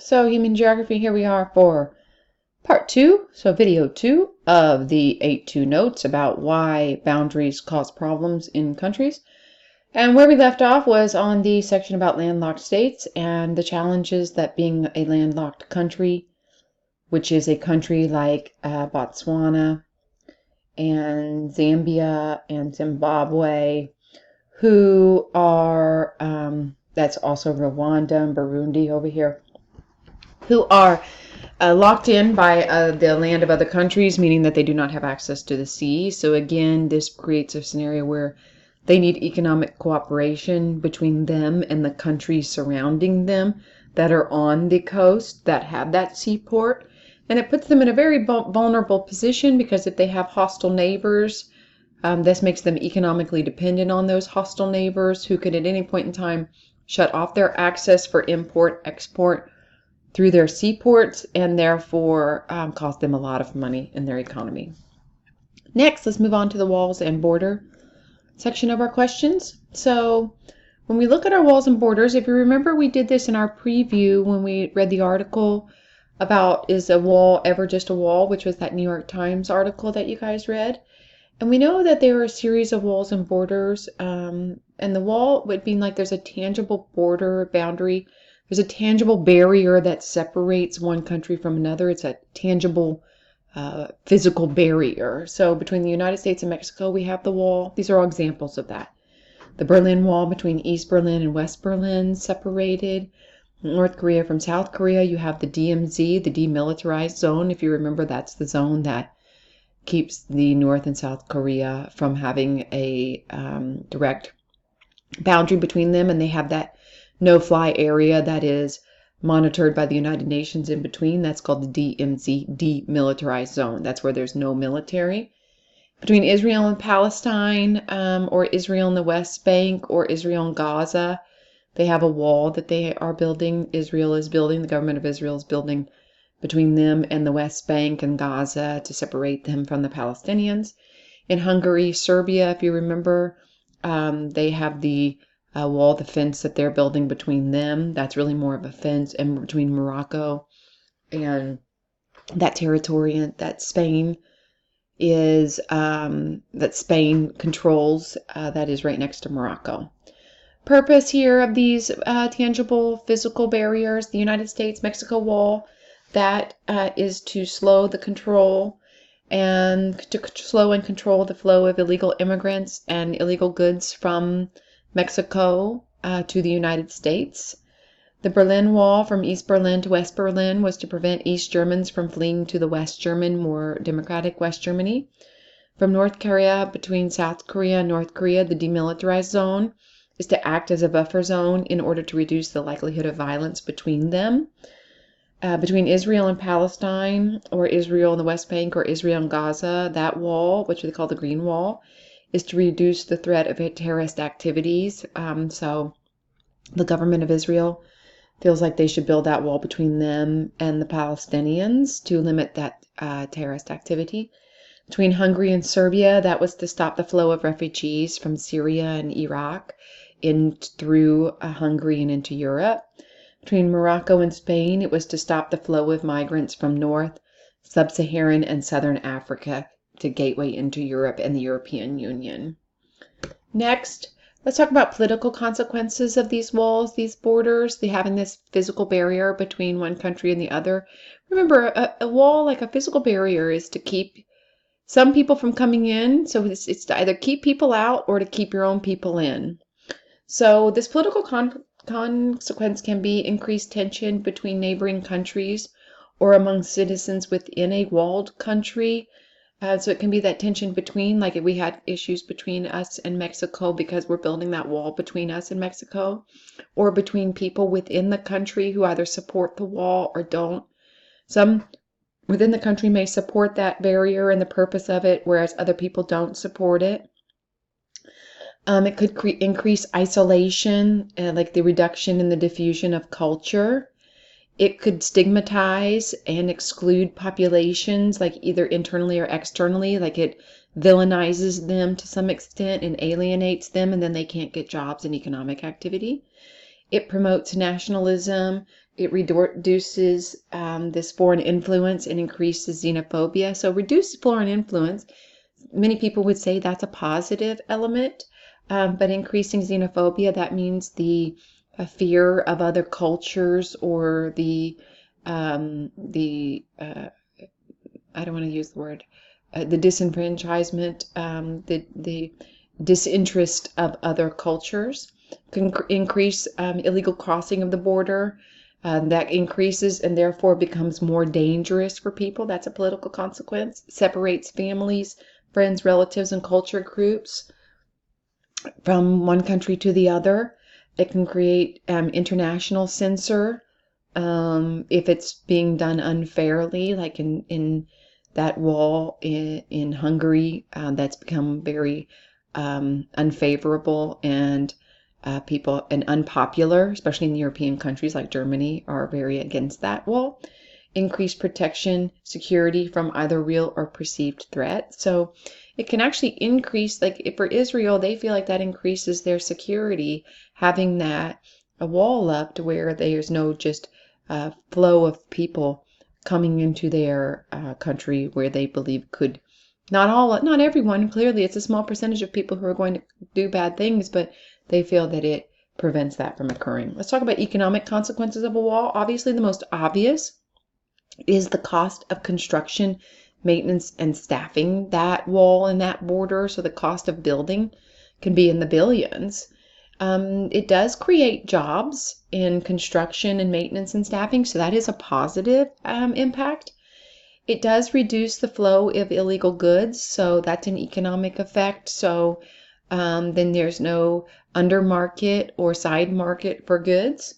So human geography, here we are for part 2, so video 2 of the 8.2 notes about why boundaries cause problems in countries. And where we left off was on the section about landlocked states and the challenges that being a landlocked country, which is a country like Botswana and Zambia and Zimbabwe, who are, that's also Rwanda and Burundi over here, who are locked in by the land of other countries, meaning that they do not have access to the sea. So again, this creates a scenario where they need economic cooperation between them and the countries surrounding them that are on the coast that have that seaport. And it puts them in a very vulnerable position because if they have hostile neighbors, this makes them economically dependent on those hostile neighbors who could at any point in time shut off their access for import, export through their seaports, and therefore cost them a lot of money in their economy. Next, let's move on to the walls and border section of our questions. So when we look at our walls and borders, if you remember, we did this in our preview when we read the article about is a wall ever just a wall, which was that New York Times article that you guys read. And we know that there are a series of walls and borders, and the wall would be like there's a tangible border boundary. There's a tangible barrier that separates one country from another. It's a tangible physical barrier. So between the United States and Mexico, we have the wall. These are all examples of that. The Berlin Wall between East Berlin and West Berlin separated. North Korea from South Korea, you have the DMZ, the demilitarized zone. If you remember, that's the zone that keeps the North and South Korea from having a direct boundary between them, and they have that no-fly area that is monitored by the United Nations in between. That's called the DMZ, demilitarized zone. That's where there's no military. Between Israel and Palestine, or Israel and the West Bank, or Israel and Gaza, they have a wall that they are building. Israel is building, the government of Israel is building between them and the West Bank and Gaza to separate them from the Palestinians. In Hungary, Serbia, if you remember, they have the wall, the fence that they're building between them. That's really more of a fence, and between Morocco and that territory that Spain is that Spain controls, that is right next to Morocco. Purpose here of these tangible physical barriers, the United States-Mexico wall, that is to slow the control and to slow and control the flow of illegal immigrants and illegal goods from Mexico to the United States. The Berlin Wall from East Berlin to West Berlin was to prevent East Germans from fleeing to the West German, more democratic West Germany. From North Korea, between South Korea and North Korea, the demilitarized zone is to act as a buffer zone in order to reduce the likelihood of violence between them. Between Israel and Palestine, or Israel and the West Bank, or Israel and Gaza, that wall, which they call the Green Wall, is to reduce the threat of terrorist activities. So the government of Israel feels like they should build that wall between them and the Palestinians to limit that terrorist activity. Between Hungary and Serbia, that was to stop the flow of refugees from Syria and Iraq in through Hungary and into Europe. Between Morocco and Spain, it was to stop the flow of migrants from North, Sub-Saharan, and Southern Africa to gateway into Europe and the European Union. Next, let's talk about political consequences of these walls, these borders, having this physical barrier between one country and the other. Remember, a wall, like a physical barrier, is to keep some people from coming in. So it's to either keep people out or to keep your own people in. So this political consequence can be increased tension between neighboring countries or among citizens within a walled country. So it can be that tension between, like if we had issues between us and Mexico because we're building that wall between us and Mexico, or between people within the country who either support the wall or don't. Some within the country may support that barrier and the purpose of it, whereas other people don't support it. It could increase isolation, like the reduction in the diffusion of culture. It could stigmatize and exclude populations, like either internally or externally, like it villainizes them to some extent and alienates them, and then they can't get jobs and economic activity. It promotes nationalism, it reduces this foreign influence and increases xenophobia. So reduced foreign influence, many people would say that's a positive element, but increasing xenophobia, that means the fear of other cultures or the I don't want to use the word, the disenfranchisement, the disinterest of other cultures can increase illegal crossing of the border. That increases and therefore becomes more dangerous for people. That's a political consequence. Separates families, friends, relatives, and culture groups from one country to the other. It can create international censor if it's being done unfairly, like in that wall in Hungary, that's become very unfavorable and people and unpopular, especially in European countries like Germany, are very against that wall. Increased protection, security from either real or perceived threat. So it can actually increase, like if for Israel, they feel like that increases their security, having that a wall up to where there's no just flow of people coming into their country where they believe could, not everyone, clearly it's a small percentage of people who are going to do bad things, but they feel that it prevents that from occurring. Let's talk about economic consequences of a wall. Obviously, the most obvious is the cost of construction, maintenance, and staffing that wall and that border. So the cost of building can be in the billions. It does create jobs in construction and maintenance and staffing, so that is a positive impact. It does reduce the flow of illegal goods, so that's an economic effect. So then there's no undermarket or side market for goods.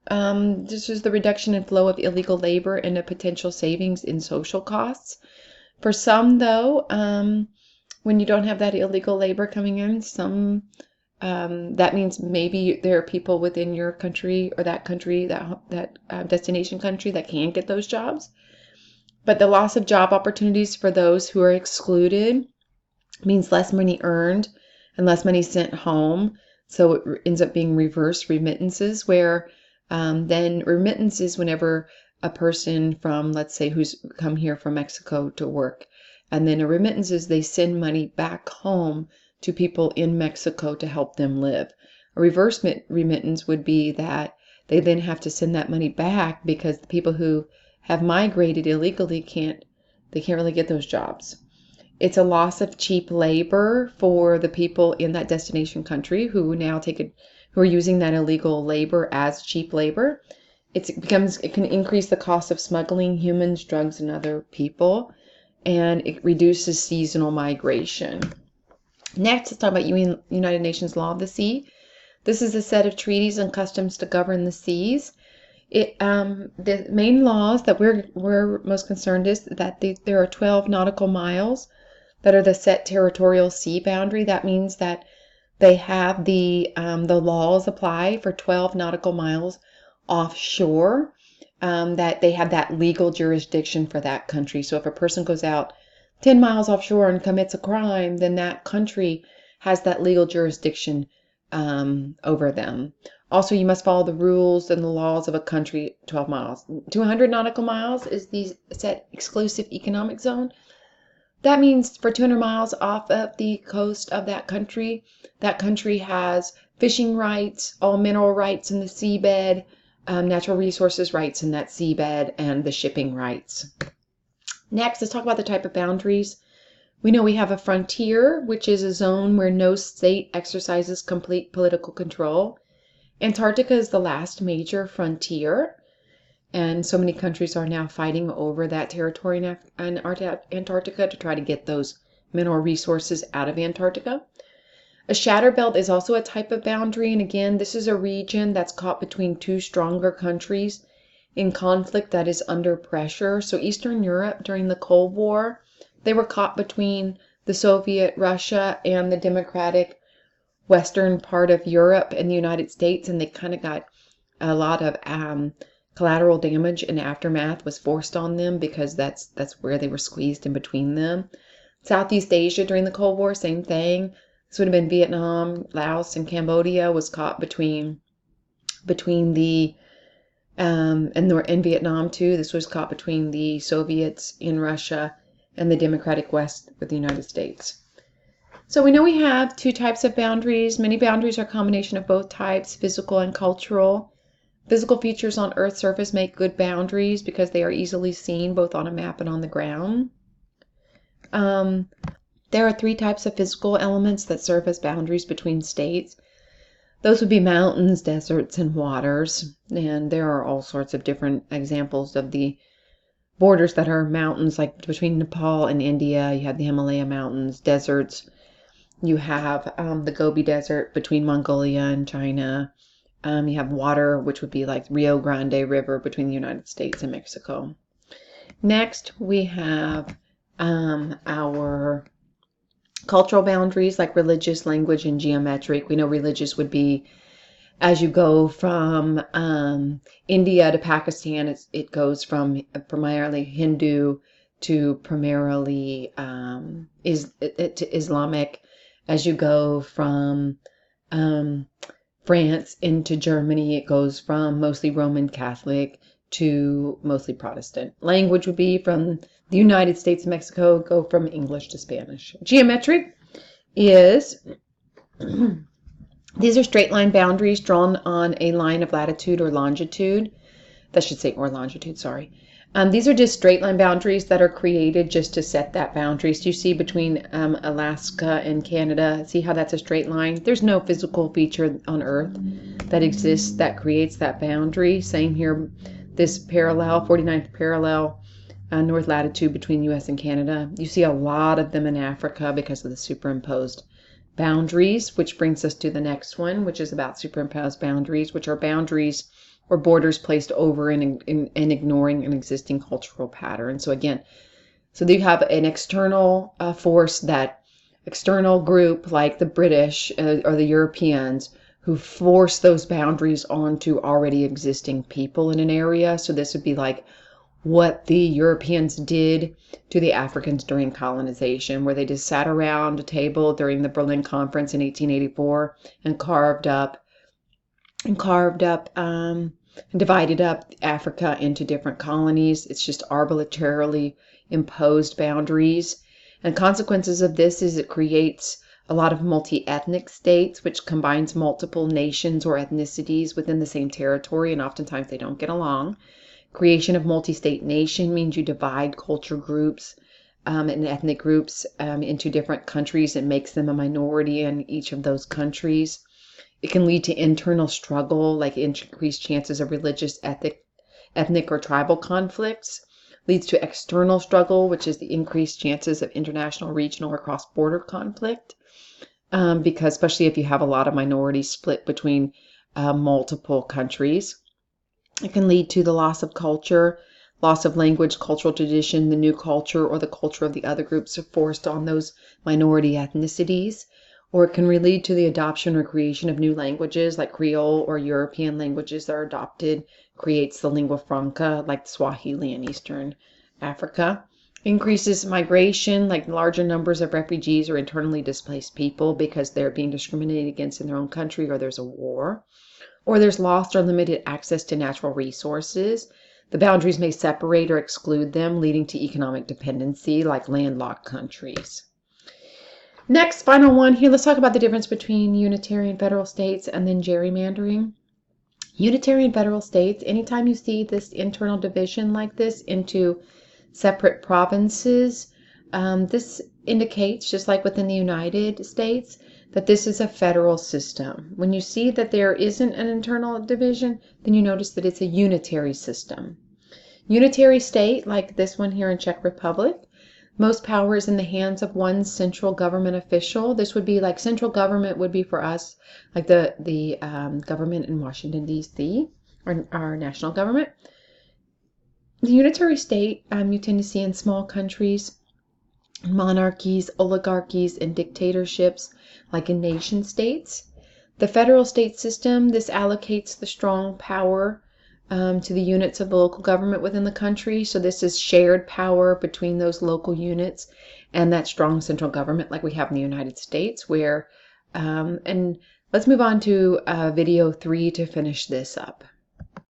This is the reduction in flow of illegal labor and a potential savings in social costs. For some, though, when you don't have that illegal labor coming in, that means maybe there are people within your country or that country, that destination country, that can't get those jobs. But the loss of job opportunities for those who are excluded means less money earned and less money sent home. So it ends up being reverse remittances, where then remittances whenever a person from, let's say, who's come here from Mexico to work, and then a remittance is they send money back home to people in Mexico to help them live. A reverse remittance would be that they then have to send that money back because the people who have migrated illegally can't really get those jobs. It's a loss of cheap labor for the people in that destination country who now who are using that illegal labor as cheap labor. It can increase the cost of smuggling humans, drugs, and other people, and it reduces seasonal migration. Next, let's talk about United Nations Law of the Sea. This is a set of treaties and customs to govern the seas. The main laws that we're most concerned is that there are 12 nautical miles that are the set territorial sea boundary. That means that they have the laws apply for 12 nautical miles offshore, that they have that legal jurisdiction for that country. So if a person goes out 10 miles offshore and commits a crime, then that country has that legal jurisdiction over them. Also, you must follow the rules and the laws of a country 12 miles. 200 nautical miles is the set exclusive economic zone. That means for 200 miles off of the coast of that country has fishing rights, all mineral rights in the seabed, natural resources rights in that seabed, and the shipping rights. Next, let's talk about the type of boundaries. We know we have a frontier, which is a zone where no state exercises complete political control. Antarctica is the last major frontier, and so many countries are now fighting over that territory in Antarctica to try to get those mineral resources out of Antarctica. A shatter belt is also a type of boundary, and again, this is a region that's caught between two stronger countries in conflict that is under pressure. So Eastern Europe during the Cold War, they were caught between the Soviet Russia and the democratic western part of Europe and the United States, and they kind of got a lot of collateral damage and aftermath was forced on them because that's where they were squeezed in between them. Southeast Asia during the Cold War, same thing. This would have been Vietnam, Laos, and Cambodia was caught between the in Vietnam too. This was caught between the Soviets in Russia and the Democratic West with the United States. So we know we have two types of boundaries. Many boundaries are a combination of both types, physical and cultural. Physical features on Earth's surface make good boundaries because they are easily seen both on a map and on the ground. There are three types of physical elements that serve as boundaries between states. Those would be mountains, deserts, and waters. And there are all sorts of different examples of the borders that are mountains, like between Nepal and India. You have the Himalaya Mountains. Deserts, you have the Gobi Desert between Mongolia and China. You have water, which would be like Rio Grande River between the United States and Mexico. Next, we have our cultural boundaries like religious, language, and geometric. We know religious would be as you go from India to Pakistan, it goes from primarily Hindu to primarily to Islamic. As you go from France into Germany, it goes from mostly Roman Catholic to mostly Protestant. Language would be from the United States and Mexico, go from English to Spanish. Geometric is, these are straight line boundaries drawn on a line of latitude or longitude. That should say, or longitude, sorry. These are just straight line boundaries that are created just to set that boundary. So you see between Alaska and Canada, see how that's a straight line? There's no physical feature on Earth that exists that creates that boundary. Same here, this parallel, 49th parallel, north latitude between US and Canada. You see a lot of them in Africa because of the superimposed boundaries, which brings us to the next one, which is about superimposed boundaries, which are boundaries or borders placed over and ignoring an existing cultural pattern. So again, so you have an external force, that external group like the British or the Europeans who force those boundaries onto already existing people in an area. So this would be like what the Europeans did to the Africans during colonization, where they just sat around a table during the Berlin Conference in 1884 and divided up Africa into different colonies. It's just arbitrarily imposed boundaries. And consequences of this is it creates a lot of multi-ethnic states, which combines multiple nations or ethnicities within the same territory, and oftentimes they don't get along. Creation of multi-state nation means you divide culture groups and ethnic groups into different countries. It makes them a minority in each of those countries. It can lead to internal struggle, like increased chances of religious, ethnic or tribal conflicts. Leads to external struggle, which is the increased chances of international, regional, or cross-border conflict. Because especially if you have a lot of minorities split between multiple countries. It can lead to the loss of culture, loss of language, cultural tradition, the new culture, or the culture of the other groups forced on those minority ethnicities. Or it can lead to the adoption or creation of new languages like Creole or European languages that are adopted, creates the lingua franca like Swahili in Eastern Africa. Increases migration, like larger numbers of refugees or internally displaced people because they're being discriminated against in their own country or there's a war. Or there's lost or limited access to natural resources. The boundaries may separate or exclude them, leading to economic dependency like landlocked countries. Next, final one here, let's talk about the difference between unitary and federal states and then gerrymandering. Unitary and federal states, anytime you see this internal division like this into separate provinces, this indicates, just like within the United States, that this is a federal system. When you see that there isn't an internal division, then you notice that it's a unitary system. Unitary state, like this one here in Czech Republic, most power is in the hands of one central government official. This would be like central government would be for us, like the government in Washington, D.C., our national government. The unitary state you tend to see in small countries, monarchies, oligarchies, and dictatorships, like in nation states. The federal state system, this allocates the strong power to the units of the local government within the country. So this is shared power between those local units and that strong central government like we have in the United States, where, and let's move on to video 3 to finish this up.